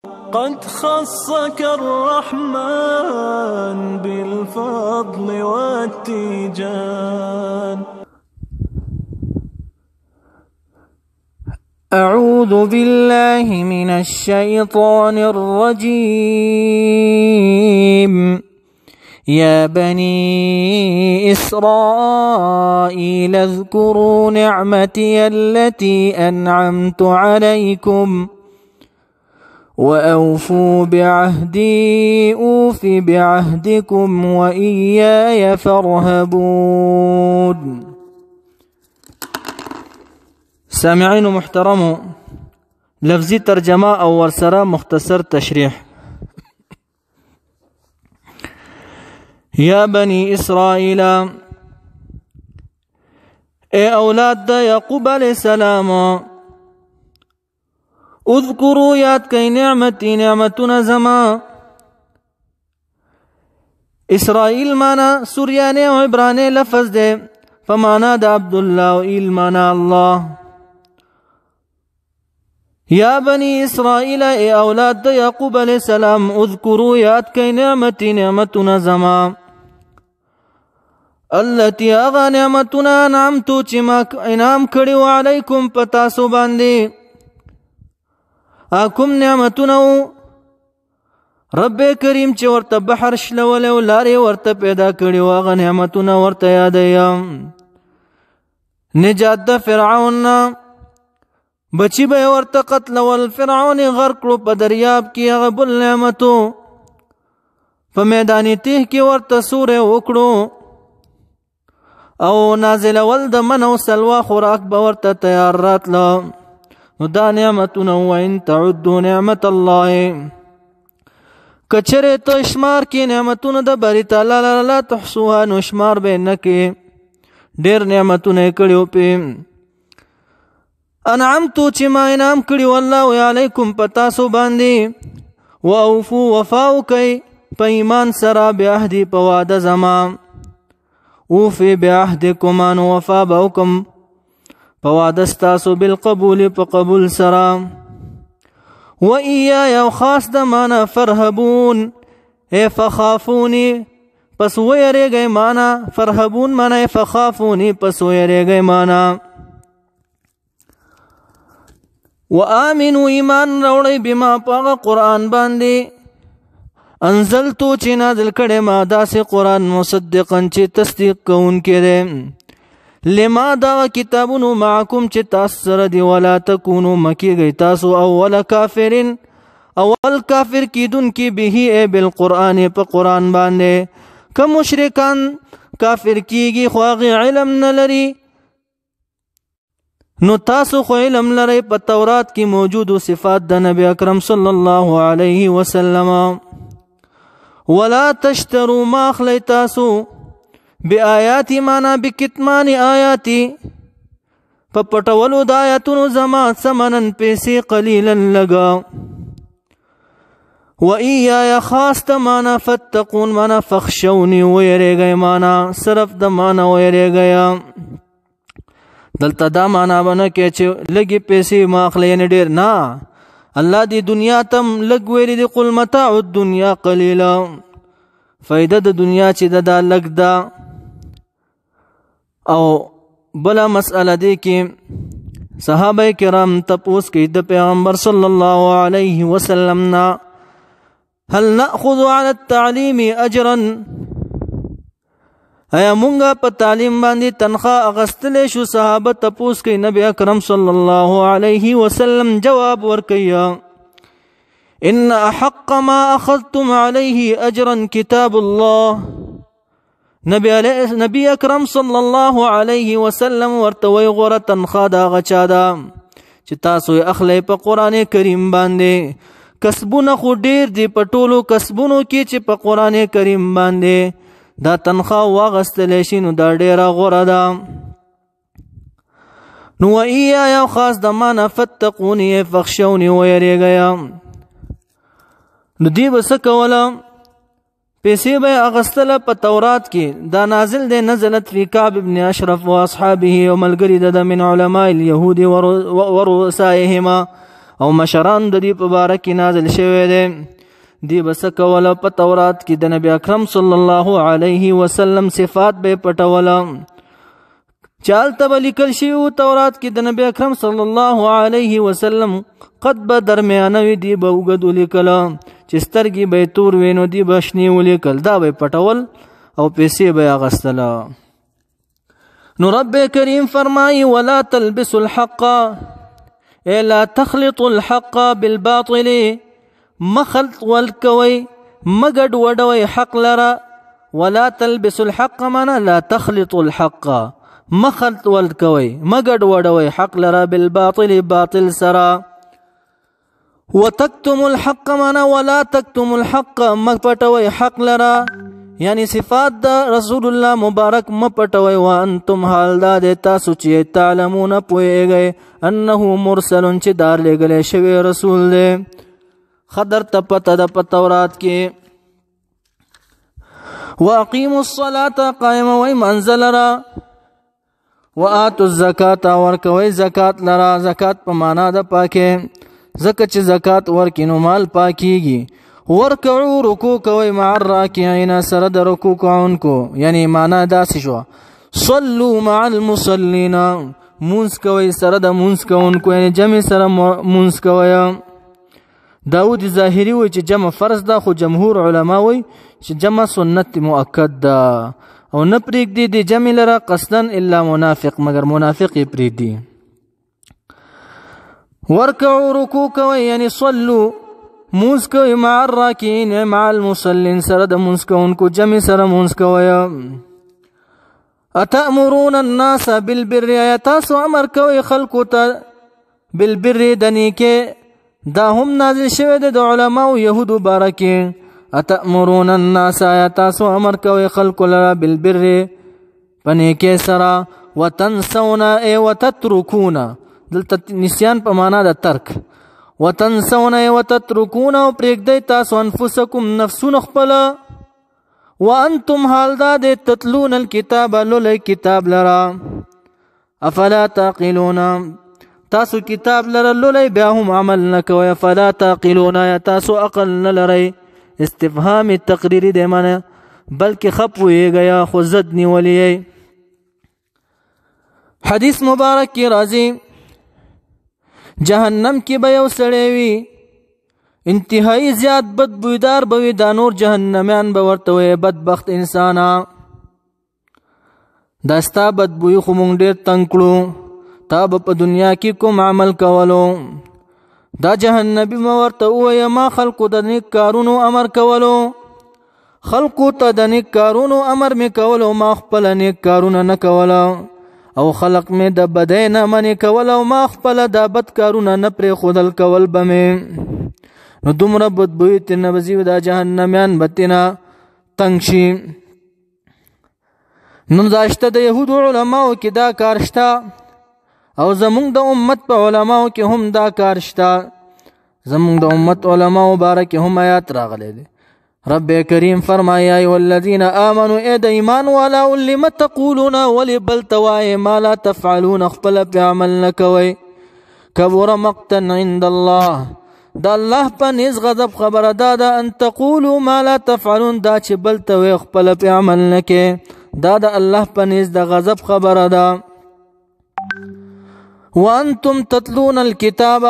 قد خصك الرحمن بالفضل والتيجان. أعوذ بالله من الشيطان الرجيم. يا بني إسرائيل اذكروا نعمتي التي أنعمت عليكم وأوفوا بعهدي أوف بعهدكم وإياي فارهبون. سامعين محترم، لفظي ترجمة او ورسره مختصر تشریح. یا بنی اسرائیل، اے اولاد دا یعقوب علیہ السلام، اذکروا یاد کئی نعمتی نعمتنا زما. اسرائیل مانا سوریانے و عبرانے لفظ دے، فمانا دا عبداللہ و ایل مانا اللہ. یا بنی اسرائیل، اے اولاد دا یعقوب علیہ السلام، اذکروا یاد کئی نعمتی نعمتنا زما، اللتی آغا نعمتنا انعمتو چما انعام کڑیو علیکم پتاسو باندی. آکم نعمتنو رب کریم چه ورطا بحر شلولیو لاری ورطا پیدا کڑیو، آغا نعمتنا ورطا یادیم. نجات دا فرعون بچی بے ورطا قتل والفرعون غرقلو پا دریاب کی اغبل نعمتو، پا میدانی تیح کی ورطا سور وکڑو، او نازل ولد من او سلوا خوراک با ورطا تیار رات لا. دا نعمتنا وان تعدو نعمت اللہ، کچرے تو اشمار کی نعمتنا دا باری تعالی لا تحسوها نو اشمار بے نکی. دیر نعمتنا کڑیو پی انعمتو چی ما انعام کڑیو اللہ علیکم پتاسو باندی. و اوفو وفاو کئی پا ایمان سرا بیاہدی پا وعد زمان. اوفی بیاہدکم آنو وفا باوکم پا وعد استاسو بالقبول پا قبول سرا. و ایایا و خاص دمانا فرہبون، اے فخافونی پس ویرے گئے مانا. فرہبون مانا اے فخافونی پس ویرے گئے مانا. وآمنوا ایمان روڑی بما پاغا قرآن باندی، انزلتو چی نازل کڑے ما دا سے قرآن مصدقا چی تصدیق کون کے دے، لما دا کتابنو معکم چی تاثر دی. ولا تکونو مکی گئی تاسو اول کافرین اول کافر کی دن کی بھی اے بالقرآن پا قرآن باندے. کم مشرکان کافر کیگی خواغی علم نلری، نو تاسو خو علم لرئی پا تورات کی موجود صفات دا نبی اکرم صلی اللہ علیہ وسلم. ولا تشترو ماخلی تاسو بی آیاتی مانا بکتمان آیاتی پا پٹولو دا آیاتونو زمان سمنن پیسی قلیلا لگا. و ایایا خاص دا مانا فتقون مانا فخشونی ویرے گئے مانا صرف دا مانا ویرے گیا. دلتا دا مانا بنا کہ لگی پیسی ماخلی یعنی دیر نا، اللہ دی دنیا تم لگ ویلی دی قل متاع الدنیا قلیلا، فائدہ دا دنیا چی دا لگ دا. او بلا مسئلہ دی کی صحابہ کرام تپوس کی دا پیغمبر صلی اللہ علیہ وسلم نا، هل نأخذ على التعلیم اجرا، ایا مونگا پا تعلیم باندی تنخواہ اغستلے شو؟ صحابہ تپوس کی نبی اکرم صلی اللہ علیہ وسلم جواب ورکیا، ان احق ما اخذتم علیہ اجرا کتاب اللہ. نبی اکرم صلی اللہ علیہ وسلم ورتوی غور تنخواہ دا غچا دا چی تاسو اخلی پا قرآن کریم باندے. کسبون خو دیر دی پٹولو کسبونو کی چی پا قرآن کریم باندے دا تنخواہ واغستلیشی نو دا ڈیرا غورا دا. نو ایایا خاص دا مانا فتقونی فخشونی ویرے گیا. نو دی بسکولا پیسی بے اغسطلہ پا تورات کی دا نازل دے نزلت فی کعب ابن اشرف و اصحابه و ملگری دا من علماء الیہود و رؤسائهما او مشران د دې په باره کې نازل شوی دی. دی بس کوله په تورات کې د نبی اکرم صلی الله علیه وسلم صفات به پټوله. چالته به لیکل شوي و تورات کې د نبی اکرم صلی الله علیه وسلم قد به درمیانه وي، دی به اوږد ولیکله. چې سترګې به یې تور وي نو دی به شنې ولیکل، دا به یې پټول او پیسې به یې اخیستله. نو رب کریم فرمایي ولا تلبسوا الحق اے لا تخلطوا الحق بالباطل، مخلط ولکوي مګډ وډوي حق لره. ولا تلبسوا الحق معنا لا تخلطوا الحق، مخلط ولکوي مګډ وډوي حق لره بالباطل باطل سره. وتكتموا الحق معنا ولا تكتموا الحق، مپټوي حق لره، یعنی صفات د رسول الله مبارک مپټوي. وانتم حال دا د تاسو چې تعلمون پوهیږئ انه مرسل چې دار لګلې شوی رسول دی. خدر ته پته د په تورات کې واقیموا الصلاة قائموي منزل را، وآتوا الزکات ورکوي زکات لرا. زکات په معنا د پاکه، زکه چې زکات ورکې نو مال پاکیږي. ورکعو رکوع کوي مع الراکعین سره د رکوع کوونکو، یعنی معنا داسې شو صلوا مع المصلین، مونځ کوي سره د مونځ کوونکو، یعنی جمع سره مونځ کوي. داود ظاهری وی چې جمع فرض ده، خو جمهور علما وی چې جمع سنت مؤکد ده او نه پرېږدي د جمع لره قصدا الا منافق، مگر منافق یې پرېږدي. ورکعو رکوع کوي یعنی صلو مونځ کوي مع الراکعین مع المصلین سره د مونځ کوونکو، جمع سره مونځ کوي. اتأمرون الناس بالبر، یا تاسو امر کوي خلکو ته بالبر د نیکۍ. دا هم نازل شوی دی د علماو یهودو باره کې. اتأمرون الناس، یا تاسو امر کوي خلکو لره بالبر په نیکۍ سره. وتنسون ای وتترکون، دلته نسیان په معنا د ترک. وتنسون ای وتترکون، او پرېږدئ تاسو انفسکم نفسونه خپله. وانتم حال دا د تتلون الکتاب لولئ کتاب لره. افلا تعقلون، تاسو کتاب لره لولئ بیا هم عمل نه کوئ. افلا تعقلون، یا تاسو عقل نه لرئ. استفهام تقریری دی معنی بلکې خپ ویږئ یا خو ضد نیولی یئ. حدیث مبارک کې راځي جهنم کې به یو سړی وي انتهایی زیات بدبویدار به وي. دا نور جهنمیان به ورته وایي بدبخت انسانا، دا ستا بدبوی خو مونږ ډېر تنګ کړو، تا به په دنیا کې کوم عمل کولو. دا جهنمی به ورته ووایي ما خلقو د نیک کارونو امر کولو، خلقو ته د نیک کارونو امر مې کولو، ما خپله نیک کارونه نه کوله. او خلق مې د بدۍ نه منې کول او ما خپله دا بد کارونه نه پرېښودل کول به مې. نو دومره بدبوی ترنه به ځي، دا جهنمیان به ترنه تنګ شي. نو دا شته د یهودو علماو کې دا کار شته، او زمونږ د امت په علماو کې هم دا کار شته. زمونږ د امت علماو باره کې هم آیات راغلی دی. رب کریم فرمایا ای والذین آمنوا اے د ایمان والا لم تقولون ولی بل توای ما لا تفعلون، خپل په عمل نه کوي. کبر مقتا عند الله، دا الله په نس غضب خبره ده ان تقولوا ما لا تفعلون، دا چې بل توای خپل په عمل نه کوي، دا د الله په نس د غضب خبره ده. وانتم تتلون الكتاب،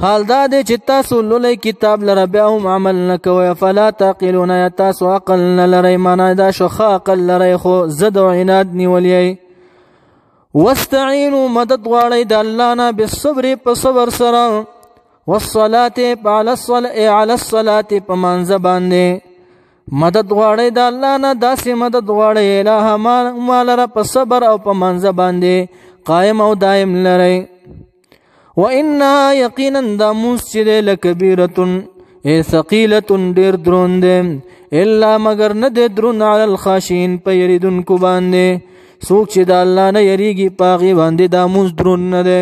حال دا دی چې تاسو لولئ کتاب لره بیا هم عمل نه کوئ. فلا تعقلون، یا تاسو عقل نه لرئ، معنا دا شو ښه عقل لرئ خو ضد او عناد نیولی. واستعینوا، مدد غواړئ د الله نه بالصبر په صبر سره. والصلاة علی الصلاة په مانځه باندې مدد غواړئ د الله نه، داسې مدد غواړئ الهه ما لره په صبر او په مانځه باندې قائم او دائم لرئ. وَإِنَّهَا يَقِينًا دا مونځ چې دی لکبیرتن ای ثقیلتن ډېر دروند دی، الا مگر نه دی دروند علی الخاشعین په یریدونکو باندې. څوک چې د الله نه یریږي په هغې باندې دا مونځ دروند نه دی.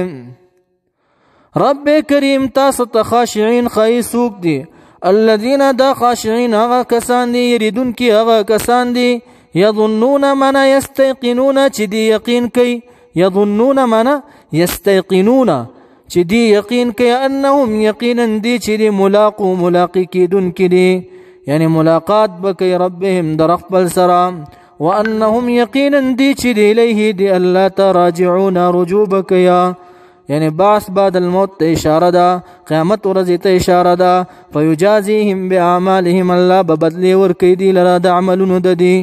رب کریم تاسو ته خاشعین ښایي څوک دی؟ الذین دا خاشعین هغه کسان دي، یریدونکي هغه کسان دي. یظنون معنا یستیقنون چې دی یقین کوي، یظنون معنا یستیقنون چې دی یقین کوي انهم یقینا دی چې دی ملاقی کیدونکي دي یعنی ملاقات به کوي ربهم در خپل سره وانهم یقینا دی چې دی الیه دی الله ته راجعون رجوع بکیا یعنی باس بعد الموت ته اشاره ده قیامت ورځ ته اشاره ده فیجازیهم باعمالهم الله به بدلی ورکړي دي لره د عملونو د دي